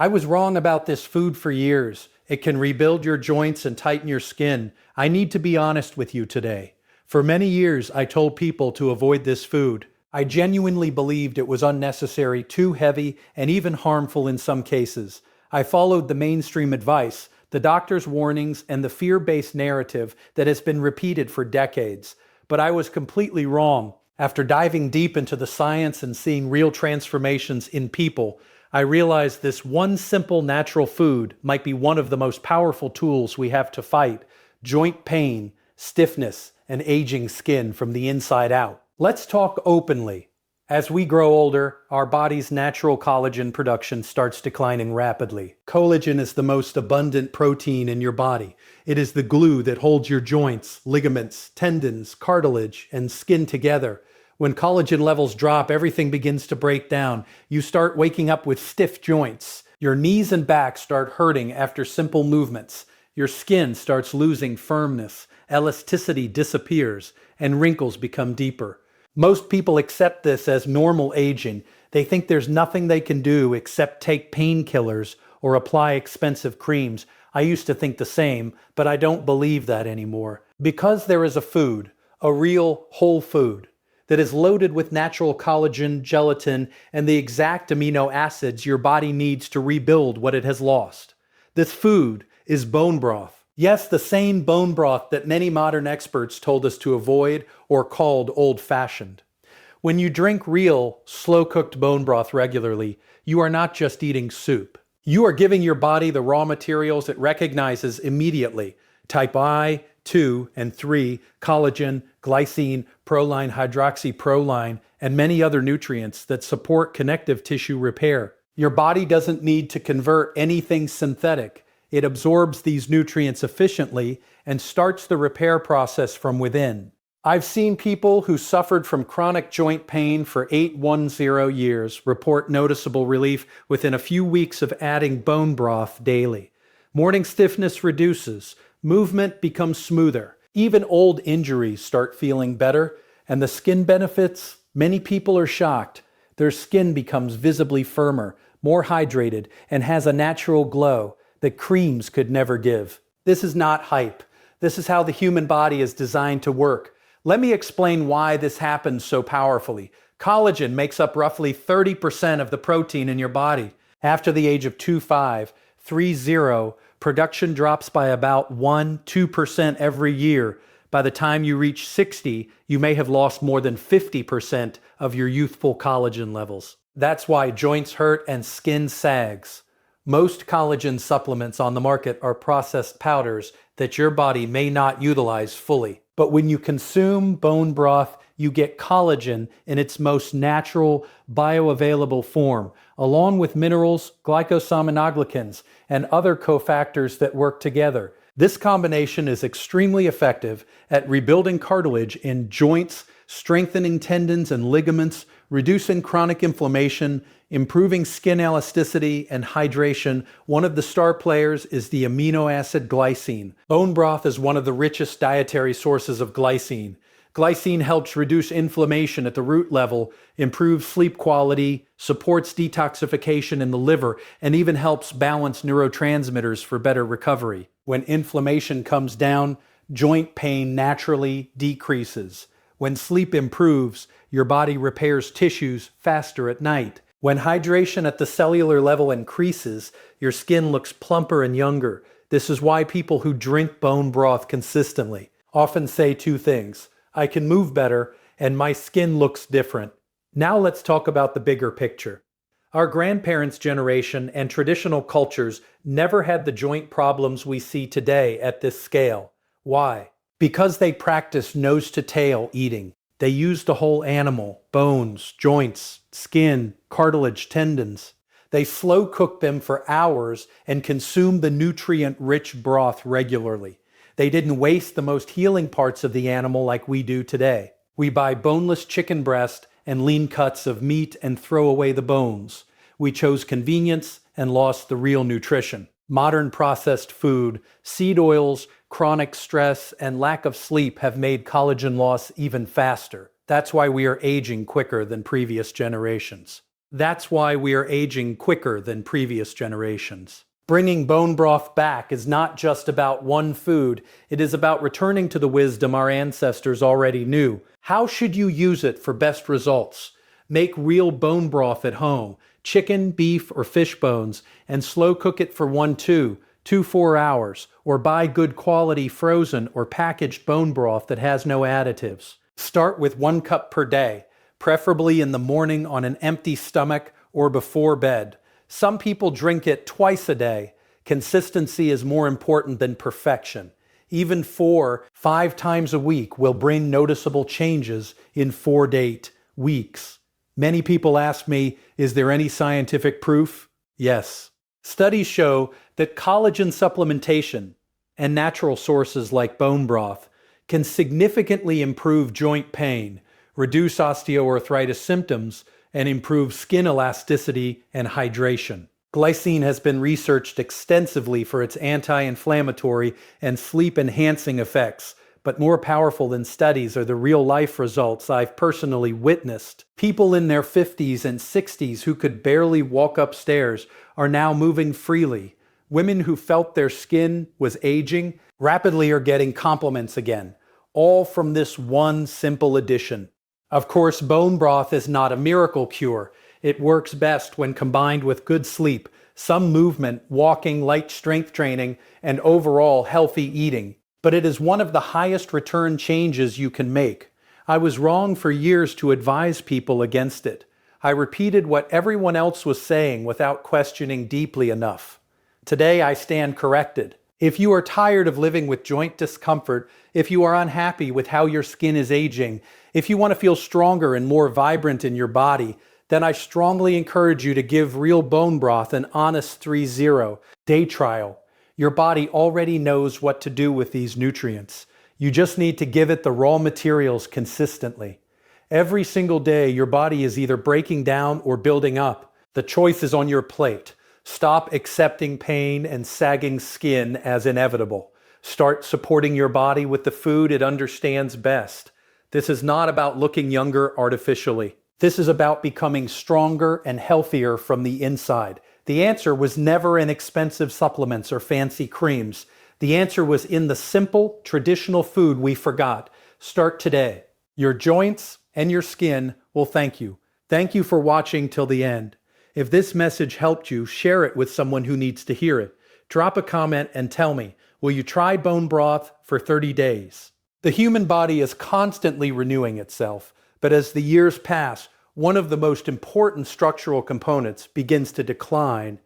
I was wrong about this food for years. It can rebuild your joints and tighten your skin. I need to be honest with you today. For many years, I told people to avoid this food. I genuinely believed it was unnecessary, too heavy, and even harmful in some cases. I followed the mainstream advice, the doctor's warnings, and the fear-based narrative that has been repeated for decades. But I was completely wrong. After diving deep into the science and seeing real transformations in people, I realized this one simple natural food might be one of the most powerful tools we have to fight joint pain, stiffness, and aging skin from the inside out. Let's talk openly. As we grow older, our body's natural collagen production starts declining rapidly. Collagen is the most abundant protein in your body. It is the glue that holds your joints, ligaments, tendons, cartilage, and skin together. When collagen levels drop, everything begins to break down. You start waking up with stiff joints. Your knees and back start hurting after simple movements. Your skin starts losing firmness. Elasticity disappears, and wrinkles become deeper. Most people accept this as normal aging. They think there's nothing they can do except take painkillers or apply expensive creams. I used to think the same, but I don't believe that anymore. Because there is a food, a real whole food, that is loaded with natural collagen, gelatin, and the exact amino acids your body needs to rebuild what it has lost. This food is bone broth. Yes, the same bone broth that many modern experts told us to avoid or called old-fashioned. When you drink real, slow-cooked bone broth regularly, you are not just eating soup. You are giving your body the raw materials it recognizes immediately: type I, 2, and 3, collagen, glycine, proline, hydroxyproline, and many other nutrients that support connective tissue repair. Your body doesn't need to convert anything synthetic. It absorbs these nutrients efficiently and starts the repair process from within. I've seen people who suffered from chronic joint pain for 810 years report noticeable relief within a few weeks of adding bone broth daily. Morning stiffness reduces, movement becomes smoother, even old injuries start feeling better, and the skin benefits, many people are shocked. Their skin becomes visibly firmer, more hydrated, and has a natural glow that creams could never give. This is not hype. This is how the human body is designed to work. Let me explain why this happens so powerfully. Collagen makes up roughly 30% of the protein in your body. After the age of 25, 30, production drops by about 1-2% every year. By the time you reach 60, you may have lost more than 50% of your youthful collagen levels. That's why joints hurt and skin sags. Most collagen supplements on the market are processed powders that your body may not utilize fully. But when you consume bone broth, you get collagen in its most natural, bioavailable form, along with minerals, glycosaminoglycans, and other cofactors that work together. This combination is extremely effective at rebuilding cartilage in joints, strengthening tendons and ligaments, reducing chronic inflammation, improving skin elasticity and hydration. One of the star players is the amino acid glycine. Bone broth is one of the richest dietary sources of glycine. Glycine helps reduce inflammation at the root level, improves sleep quality, supports detoxification in the liver, and even helps balance neurotransmitters for better recovery. When inflammation comes down, joint pain naturally decreases. When sleep improves, your body repairs tissues faster at night. When hydration at the cellular level increases, your skin looks plumper and younger. This is why people who drink bone broth consistently often say two things: I can move better, and my skin looks different. Now let's talk about the bigger picture. Our grandparents' generation and traditional cultures never had the joint problems we see today at this scale. Why? Because they practiced nose-to-tail eating. They used the whole animal: bones, joints, skin, cartilage, tendons. They slow-cooked them for hours and consumed the nutrient-rich broth regularly. They didn't waste the most healing parts of the animal like we do today. We buy boneless chicken breast and lean cuts of meat and throw away the bones. We chose convenience and lost the real nutrition. Modern processed food, seed oils, chronic stress, and lack of sleep have made collagen loss even faster. That's why we are aging quicker than previous generations. That's why we are aging quicker than previous generations. Bringing bone broth back is not just about one food, it is about returning to the wisdom our ancestors already knew. How should you use it for best results? Make real bone broth at home, chicken, beef, or fish bones, and slow cook it for 4 hours, or buy good quality frozen or packaged bone broth that has no additives. Start with 1 cup per day, preferably in the morning on an empty stomach or before bed. Some people drink it twice a day. Consistency is more important than perfection. Even 4-5 times a week will bring noticeable changes in 4 to 8 weeks. Many people ask me, is there any scientific proof? Yes. Studies show that collagen supplementation and natural sources like bone broth can significantly improve joint pain, reduce osteoarthritis symptoms, and improve skin elasticity and hydration. Glycine has been researched extensively for its anti-inflammatory and sleep-enhancing effects, but more powerful than studies are the real-life results I've personally witnessed. People in their 50s and 60s who could barely walk upstairs are now moving freely. Women who felt their skin was aging rapidly are getting compliments again, all from this one simple addition. Of course, bone broth is not a miracle cure. It works best when combined with good sleep, some movement, walking, light strength training, and overall healthy eating. But it is one of the highest return changes you can make. I was wrong for years to advise people against it. I repeated what everyone else was saying without questioning deeply enough. Today I stand corrected. If you are tired of living with joint discomfort, if you are unhappy with how your skin is aging, if you want to feel stronger and more vibrant in your body, then I strongly encourage you to give Real Bone Broth an honest 3-0-day trial. Your body already knows what to do with these nutrients. You just need to give it the raw materials consistently. Every single day, your body is either breaking down or building up. The choice is on your plate. Stop accepting pain and sagging skin as inevitable. Start supporting your body with the food it understands best. This is not about looking younger artificially. This is about becoming stronger and healthier from the inside. The answer was never in expensive supplements or fancy creams. The answer was in the simple, traditional food we forgot. Start today. Your joints and your skin will thank you. Thank you for watching till the end. If this message helped you, share it with someone who needs to hear it. Drop a comment and tell me, will you try bone broth for 30 days? The human body is constantly renewing itself, but as the years pass, one of the most important structural components begins to decline: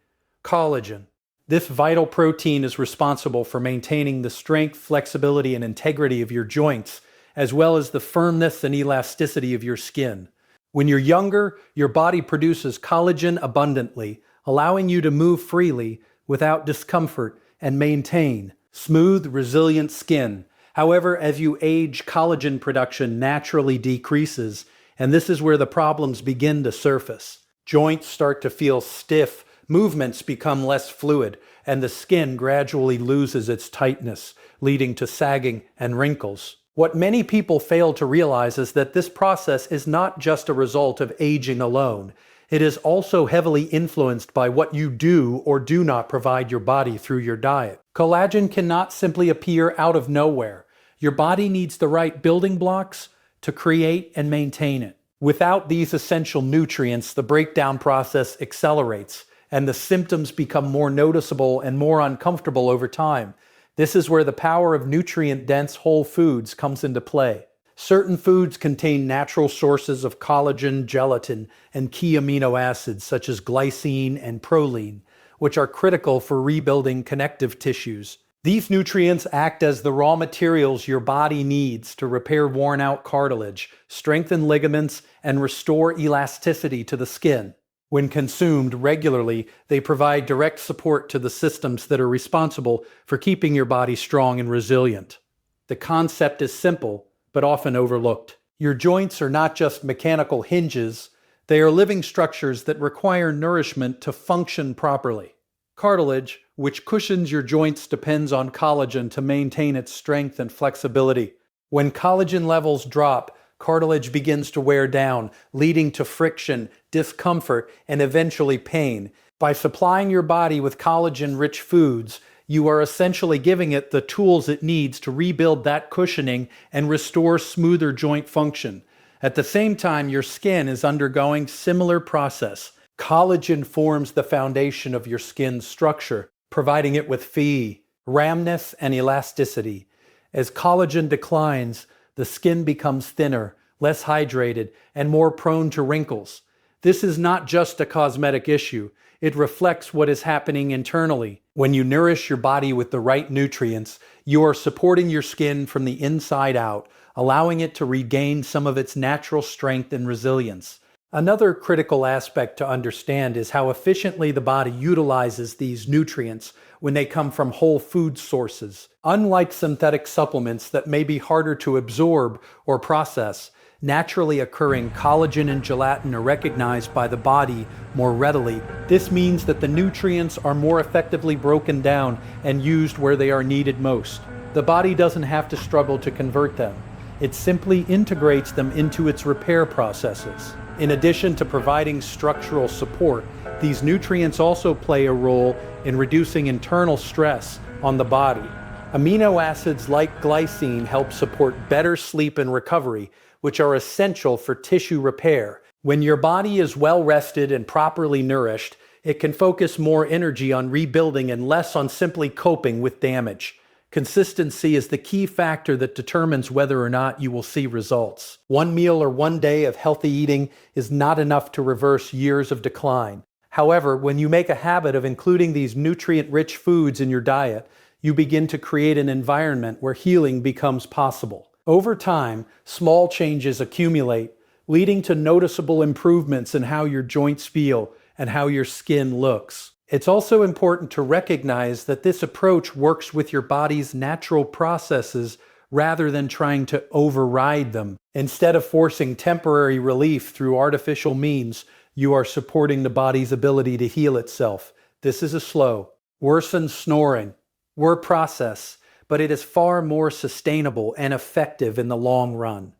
collagen. This vital protein is responsible for maintaining the strength, flexibility, and integrity of your joints, as well as the firmness and elasticity of your skin. When you're younger, your body produces collagen abundantly, allowing you to move freely without discomfort and maintain smooth, resilient skin. However, as you age, collagen production naturally decreases, and this is where the problems begin to surface. Joints start to feel stiff, movements become less fluid, and the skin gradually loses its tightness, leading to sagging and wrinkles. What many people fail to realize is that this process is not just a result of aging alone. It is also heavily influenced by what you do or do not provide your body through your diet. Collagen cannot simply appear out of nowhere. Your body needs the right building blocks to create and maintain it. Without these essential nutrients, the breakdown process accelerates, and the symptoms become more noticeable and more uncomfortable over time. This is where the power of nutrient-dense whole foods comes into play. Certain foods contain natural sources of collagen, gelatin, and key amino acids such as glycine and proline, which are critical for rebuilding connective tissues. These nutrients act as the raw materials your body needs to repair worn-out cartilage, strengthen ligaments, and restore elasticity to the skin. When consumed regularly, they provide direct support to the systems that are responsible for keeping your body strong and resilient. The concept is simple, but often overlooked. Your joints are not just mechanical hinges, they are living structures that require nourishment to function properly. Cartilage, which cushions your joints, depends on collagen to maintain its strength and flexibility. When collagen levels drop, cartilage begins to wear down, leading to friction, discomfort, and eventually pain. By supplying your body with collagen-rich foods, you are essentially giving it the tools it needs to rebuild that cushioning and restore smoother joint function. At the same time, your skin is undergoing similar process. Collagen forms the foundation of your skin's structure, providing it with firmness and elasticity. As collagen declines, the skin becomes thinner, less hydrated, and more prone to wrinkles. This is not just a cosmetic issue. It reflects what is happening internally. When you nourish your body with the right nutrients, you are supporting your skin from the inside out, allowing it to regain some of its natural strength and resilience. Another critical aspect to understand is how efficiently the body utilizes these nutrients when they come from whole food sources. Unlike synthetic supplements that may be harder to absorb or process, naturally occurring collagen and gelatin are recognized by the body more readily. This means that the nutrients are more effectively broken down and used where they are needed most. The body doesn't have to struggle to convert them. It simply integrates them into its repair processes. In addition to providing structural support, these nutrients also play a role in reducing internal stress on the body. Amino acids like glycine help support better sleep and recovery, which are essential for tissue repair. When your body is well rested and properly nourished, it can focus more energy on rebuilding and less on simply coping with damage. Consistency is the key factor that determines whether or not you will see results. One meal or one day of healthy eating is not enough to reverse years of decline. However, when you make a habit of including these nutrient-rich foods in your diet, you begin to create an environment where healing becomes possible. Over time, small changes accumulate, leading to noticeable improvements in how your joints feel and how your skin looks. It's also important to recognize that this approach works with your body's natural processes rather than trying to override them. Instead of forcing temporary relief through artificial means, you are supporting the body's ability to heal itself. This is a slow, worsened snoring, process, but it is far more sustainable and effective in the long run.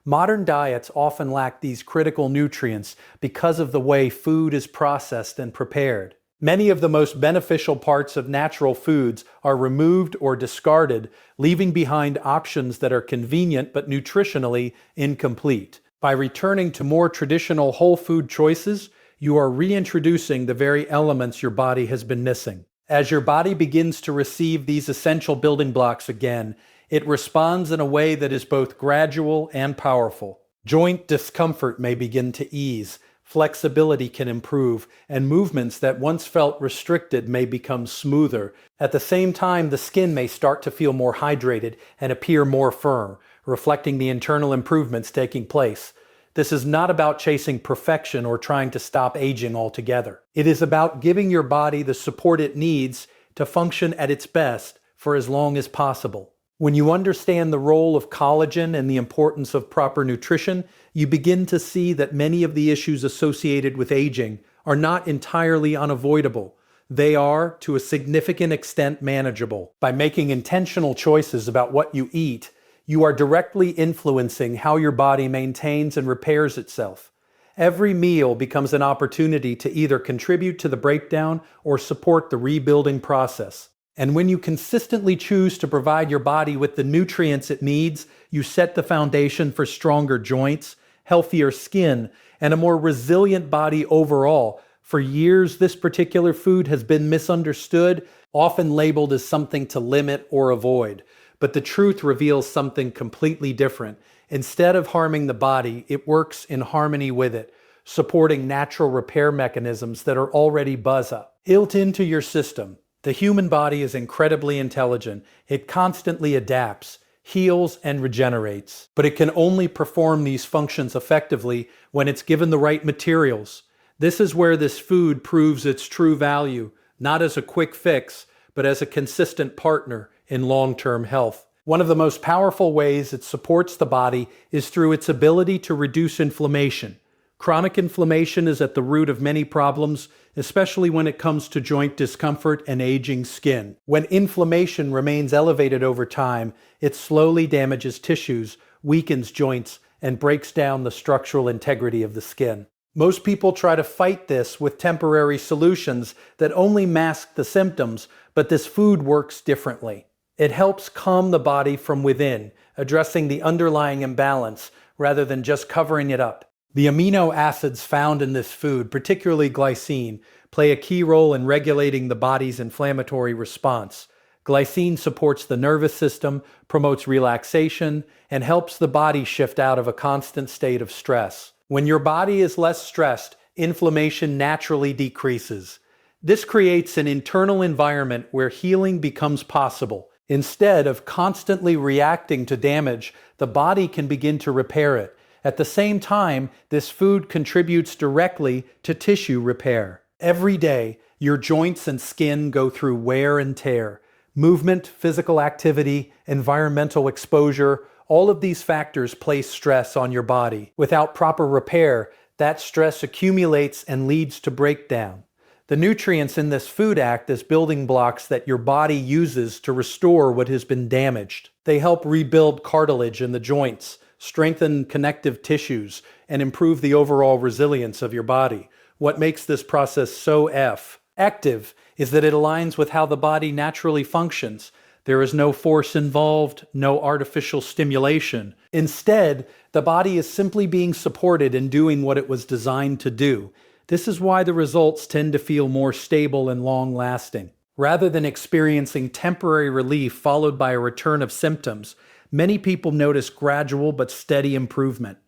Modern diets often lack these critical nutrients because of the way food is processed and prepared. Many of the most beneficial parts of natural foods are removed or discarded, leaving behind options that are convenient but nutritionally incomplete. By returning to more traditional whole food choices, you are reintroducing the very elements your body has been missing. As your body begins to receive these essential building blocks again, it responds in a way that is both gradual and powerful. Joint discomfort may begin to ease, flexibility can improve, and movements that once felt restricted may become smoother. At the same time, the skin may start to feel more hydrated and appear more firm, reflecting the internal improvements taking place. This is not about chasing perfection or trying to stop aging altogether. It is about giving your body the support it needs to function at its best for as long as possible. When you understand the role of collagen and the importance of proper nutrition, you begin to see that many of the issues associated with aging are not entirely unavoidable. They are, to a significant extent, manageable. By making intentional choices about what you eat, you are directly influencing how your body maintains and repairs itself. Every meal becomes an opportunity to either contribute to the breakdown or support the rebuilding process. And when you consistently choose to provide your body with the nutrients it needs, you set the foundation for stronger joints, healthier skin, and a more resilient body overall. For years, this particular food has been misunderstood, often labeled as something to limit or avoid. But the truth reveals something completely different. Instead of harming the body, it works in harmony with it, supporting natural repair mechanisms that are already built into your system. The human body is incredibly intelligent. It constantly adapts, heals, and regenerates. But it can only perform these functions effectively when it's given the right materials. This is where this food proves its true value, not as a quick fix, but as a consistent partner in long-term health. One of the most powerful ways it supports the body is through its ability to reduce inflammation. Chronic inflammation is at the root of many problems, especially when it comes to joint discomfort and aging skin. When inflammation remains elevated over time, it slowly damages tissues, weakens joints, and breaks down the structural integrity of the skin. Most people try to fight this with temporary solutions that only mask the symptoms, but this food works differently. It helps calm the body from within, addressing the underlying imbalance rather than just covering it up. The amino acids found in this food, particularly glycine, play a key role in regulating the body's inflammatory response. Glycine supports the nervous system, promotes relaxation, and helps the body shift out of a constant state of stress. When your body is less stressed, inflammation naturally decreases. This creates an internal environment where healing becomes possible. Instead of constantly reacting to damage, the body can begin to repair it. At the same time, this food contributes directly to tissue repair. Every day, your joints and skin go through wear and tear. Movement, physical activity, environmental exposure, all of these factors place stress on your body. Without proper repair, that stress accumulates and leads to breakdown. The nutrients in this food act as building blocks that your body uses to restore what has been damaged. They help rebuild cartilage in the joints, strengthen connective tissues, and improve the overall resilience of your body. What makes this process so effective is that it aligns with how the body naturally functions. There is no force involved, no artificial stimulation. Instead, the body is simply being supported in doing what it was designed to do. This is why the results tend to feel more stable and long-lasting. Rather than experiencing temporary relief followed by a return of symptoms, many people notice gradual but steady improvement.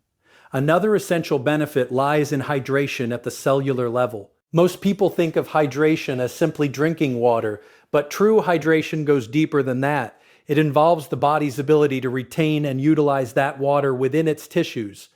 Another essential benefit lies in hydration at the cellular level. Most people think of hydration as simply drinking water, but true hydration goes deeper than that. It involves the body's ability to retain and utilize that water within its tissues.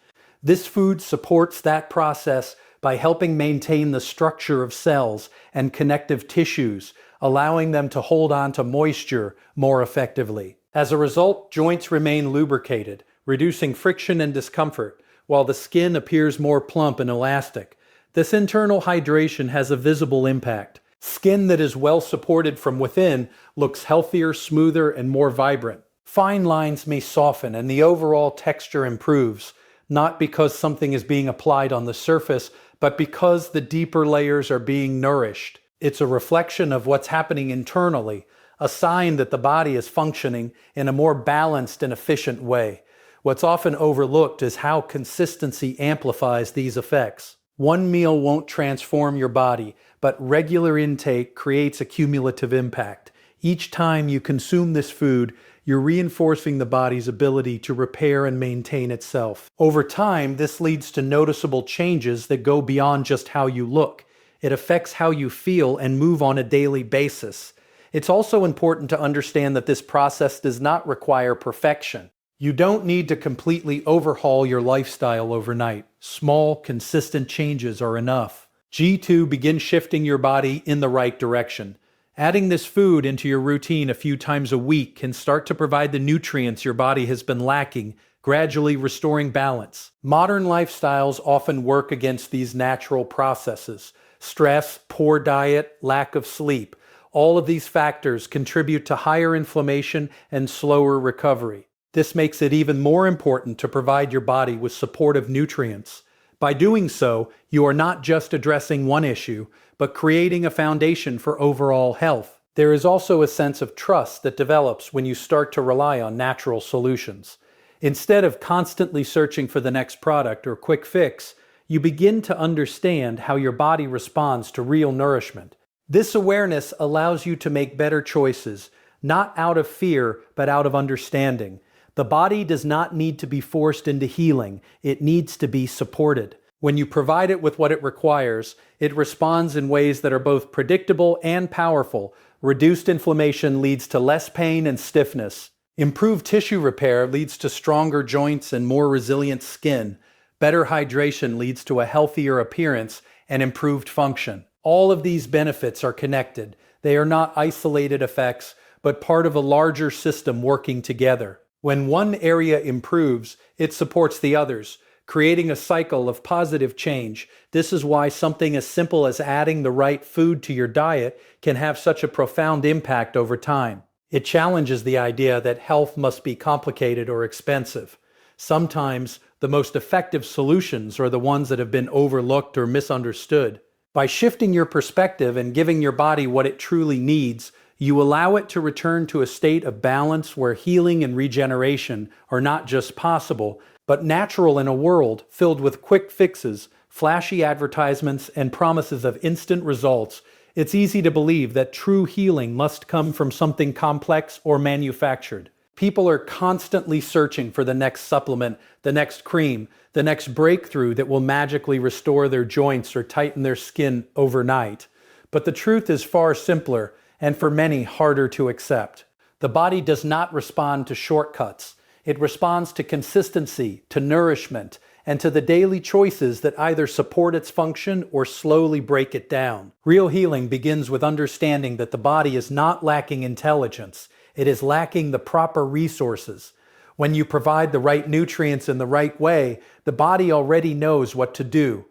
This food supports that process by helping maintain the structure of cells and connective tissues, allowing them to hold on to moisture more effectively. As a result, joints remain lubricated, reducing friction and discomfort, while the skin appears more plump and elastic. This internal hydration has a visible impact. Skin that is well supported from within looks healthier, smoother, and more vibrant. Fine lines may soften and the overall texture improves, not because something is being applied on the surface, but because the deeper layers are being nourished. It's a reflection of what's happening internally, a sign that the body is functioning in a more balanced and efficient way. What's often overlooked is how consistency amplifies these effects. One meal won't transform your body, but regular intake creates a cumulative impact. Each time you consume this food, you're reinforcing the body's ability to repair and maintain itself. Over time, this leads to noticeable changes that go beyond just how you look. It affects how you feel and move on a daily basis. It's also important to understand that this process does not require perfection. You don't need to completely overhaul your lifestyle overnight. Small, consistent changes are enough. G2 begins shifting your body in the right direction. Adding this food into your routine a few times a week can start to provide the nutrients your body has been lacking, gradually restoring balance. Modern lifestyles often work against these natural processes. Stress, poor diet, lack of sleep. All of these factors contribute to higher inflammation and slower recovery. This makes it even more important to provide your body with supportive nutrients. By doing so, you are not just addressing one issue, but creating a foundation for overall health. There is also a sense of trust that develops when you start to rely on natural solutions. Instead of constantly searching for the next product or quick fix, you begin to understand how your body responds to real nourishment. This awareness allows you to make better choices, not out of fear, but out of understanding. The body does not need to be forced into healing. It needs to be supported. When you provide it with what it requires, it responds in ways that are both predictable and powerful. Reduced inflammation leads to less pain and stiffness. Improved tissue repair leads to stronger joints and more resilient skin. Better hydration leads to a healthier appearance and improved function. All of these benefits are connected. They are not isolated effects, but part of a larger system working together. When one area improves, it supports the others, creating a cycle of positive change. This is why something as simple as adding the right food to your diet can have such a profound impact over time. It challenges the idea that health must be complicated or expensive. Sometimes the most effective solutions are the ones that have been overlooked or misunderstood. By shifting your perspective and giving your body what it truly needs, you allow it to return to a state of balance where healing and regeneration are not just possible, but natural in a world filled with quick fixes, flashy advertisements, and promises of instant results. It's easy to believe that true healing must come from something complex or manufactured. People are constantly searching for the next supplement, the next cream, the next breakthrough that will magically restore their joints or tighten their skin overnight. But the truth is far simpler, and for many harder to accept. The body does not respond to shortcuts. It responds to consistency, to nourishment, and to the daily choices that either support its function or slowly break it down. Real healing begins with understanding that the body is not lacking intelligence. It is lacking the proper resources. When you provide the right nutrients in the right way, the body already knows what to do.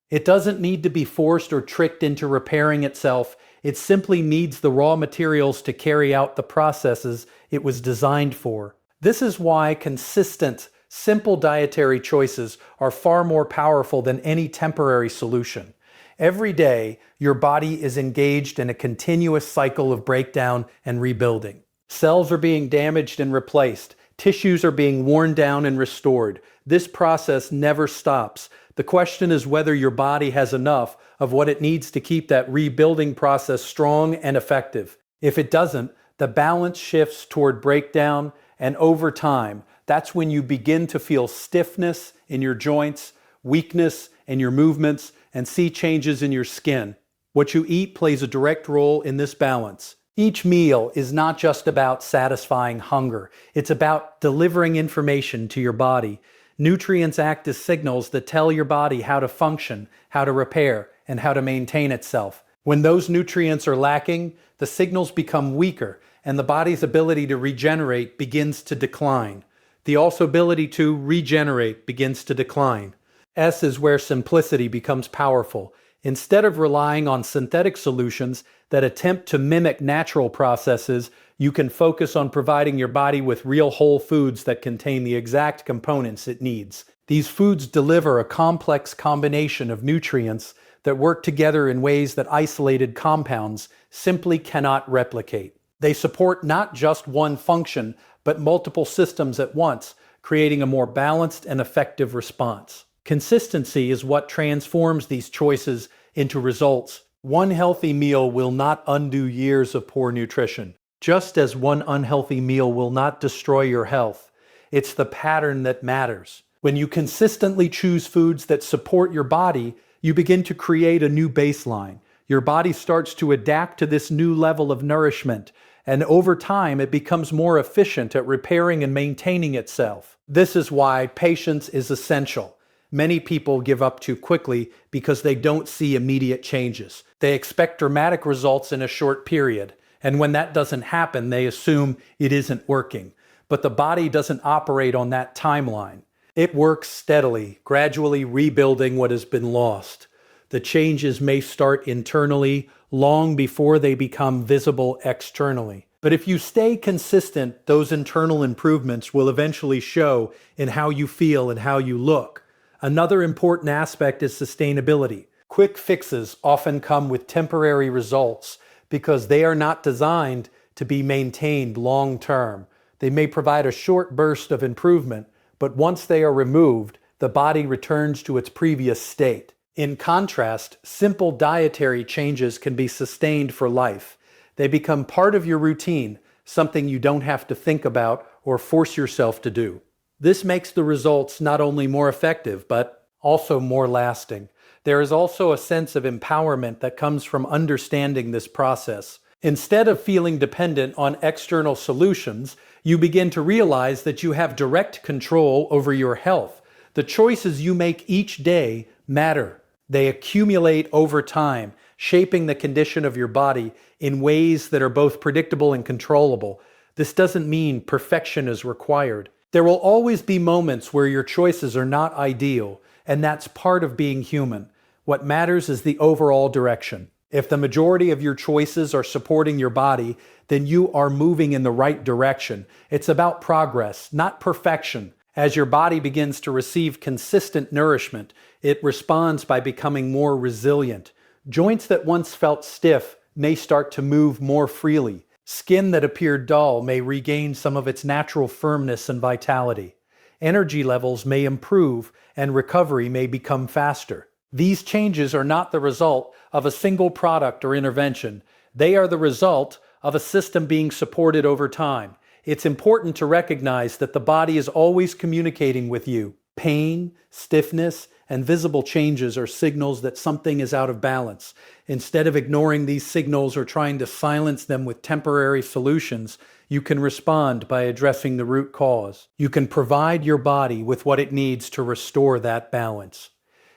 It doesn't need to be forced or tricked into repairing itself. It simply needs the raw materials to carry out the processes it was designed for. This is why consistent, simple dietary choices are far more powerful than any temporary solution. Every day, your body is engaged in a continuous cycle of breakdown and rebuilding. Cells are being damaged and replaced. Tissues are being worn down and restored. This process never stops. The question is whether your body has enough of what it needs to keep that rebuilding process strong and effective. If it doesn't, the balance shifts toward breakdown, and over time, that's when you begin to feel stiffness in your joints, weakness in your movements, and see changes in your skin. What you eat plays a direct role in this balance. Each meal is not just about satisfying hunger. It's about delivering information to your body. Nutrients act as signals that tell your body how to function, how to repair, and how to maintain itself. When those nutrients are lacking, the signals become weaker, and the body's ability to regenerate begins to decline. The also ability to regenerate begins to decline. S is where simplicity becomes powerful. Instead of relying on synthetic solutions that attempt to mimic natural processes, you can focus on providing your body with real whole foods that contain the exact components it needs. These foods deliver a complex combination of nutrients that work together in ways that isolated compounds simply cannot replicate. They support not just one function, but multiple systems at once, creating a more balanced and effective response. Consistency is what transforms these choices into results. One healthy meal will not undo years of poor nutrition, just as one unhealthy meal will not destroy your health. It's the pattern that matters. When you consistently choose foods that support your body, you begin to create a new baseline. Your body starts to adapt to this new level of nourishment, and over time it becomes more efficient at repairing and maintaining itself. This is why patience is essential. Many people give up too quickly because they don't see immediate changes. They expect dramatic results in a short period, and when that doesn't happen, they assume it isn't working. But the body doesn't operate on that timeline. It works steadily, gradually rebuilding what has been lost. The changes may start internally long before they become visible externally. But if you stay consistent, those internal improvements will eventually show in how you feel and how you look. Another important aspect is sustainability. Quick fixes often come with temporary results because they are not designed to be maintained long term. They may provide a short burst of improvement, but once they are removed, the body returns to its previous state. In contrast, simple dietary changes can be sustained for life. They become part of your routine, something you don't have to think about or force yourself to do. This makes the results not only more effective, but also more lasting. There is also a sense of empowerment that comes from understanding this process. Instead of feeling dependent on external solutions, you begin to realize that you have direct control over your health. The choices you make each day matter. They accumulate over time, shaping the condition of your body in ways that are both predictable and controllable. This doesn't mean perfection is required. There will always be moments where your choices are not ideal, and that's part of being human. What matters is the overall direction. If the majority of your choices are supporting your body, then you are moving in the right direction. It's about progress, not perfection. As your body begins to receive consistent nourishment, it responds by becoming more resilient. Joints that once felt stiff may start to move more freely. Skin that appeared dull may regain some of its natural firmness and vitality. Energy levels may improve and recovery may become faster. These changes are not the result of a single product or intervention. They are the result of a system being supported over time. It's important to recognize that the body is always communicating with you. Pain, stiffness, and visible changes are signals that something is out of balance. Instead of ignoring these signals or trying to silence them with temporary solutions, you can respond by addressing the root cause. You can provide your body with what it needs to restore that balance.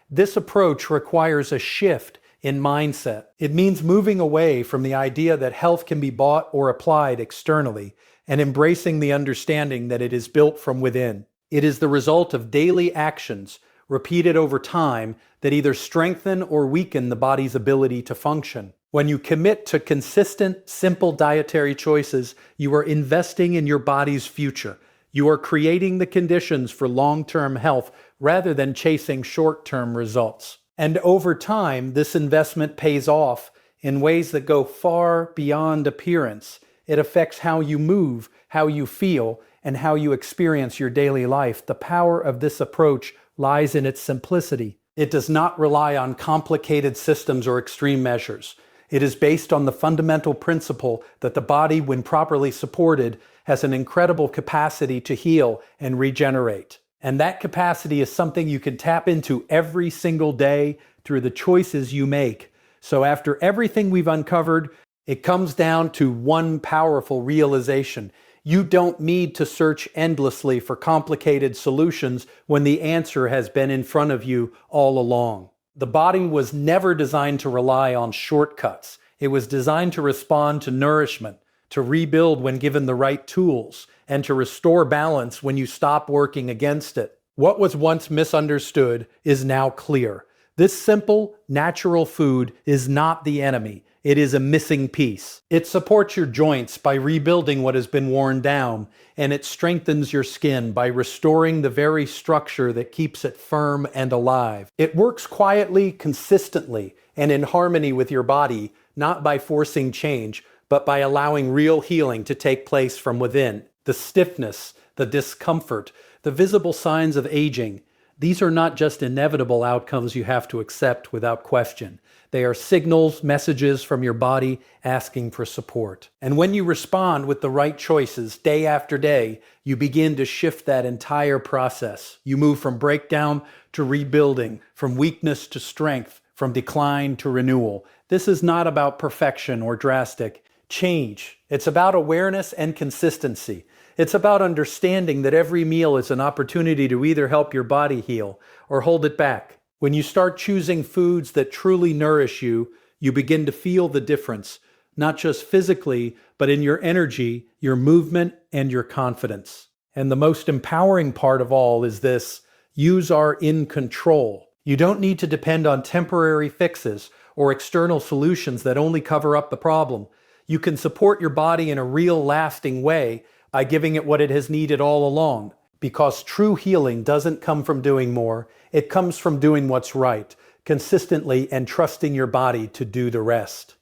This approach requires a shift in mindset. It means moving away from the idea that health can be bought or applied externally and embracing the understanding that it is built from within. It is the result of daily actions repeated over time that either strengthen or weaken the body's ability to function. When you commit to consistent, simple dietary choices, you are investing in your body's future. You are creating the conditions for long-term health rather than chasing short-term results. And over time, this investment pays off in ways that go far beyond appearance. It affects how you move, how you feel, and how you experience your daily life. The power of this approach lies in its simplicity. It does not rely on complicated systems or extreme measures. It is based on the fundamental principle that the body, when properly supported, has an incredible capacity to heal and regenerate. And that capacity is something you can tap into every single day through the choices you make. So after everything we've uncovered, it comes down to one powerful realization. You don't need to search endlessly for complicated solutions when the answer has been in front of you all along. The body was never designed to rely on shortcuts. It was designed to respond to nourishment, to rebuild when given the right tools, and to restore balance when you stop working against it. What was once misunderstood is now clear. This simple, natural food is not the enemy. It is a missing piece. It supports your joints by rebuilding what has been worn down, and it strengthens your skin by restoring the very structure that keeps it firm and alive. It works quietly, consistently, and in harmony with your body, not by forcing change, but by allowing real healing to take place from within. The stiffness, the discomfort, the visible signs of aging, these are not just inevitable outcomes you have to accept without question. They are signals, messages from your body asking for support. And when you respond with the right choices day after day, you begin to shift that entire process. You move from breakdown to rebuilding, from weakness to strength, from decline to renewal. This is not about perfection or drastic change. It's about awareness and consistency. It's about understanding that every meal is an opportunity to either help your body heal or hold it back. When you start choosing foods that truly nourish you, you begin to feel the difference, not just physically, but in your energy, your movement, and your confidence. And the most empowering part of all is this: you are in control. You don't need to depend on temporary fixes or external solutions that only cover up the problem. You can support your body in a real, lasting way by giving it what it has needed all along. Because true healing doesn't come from doing more, it comes from doing what's right, consistently, and trusting your body to do the rest.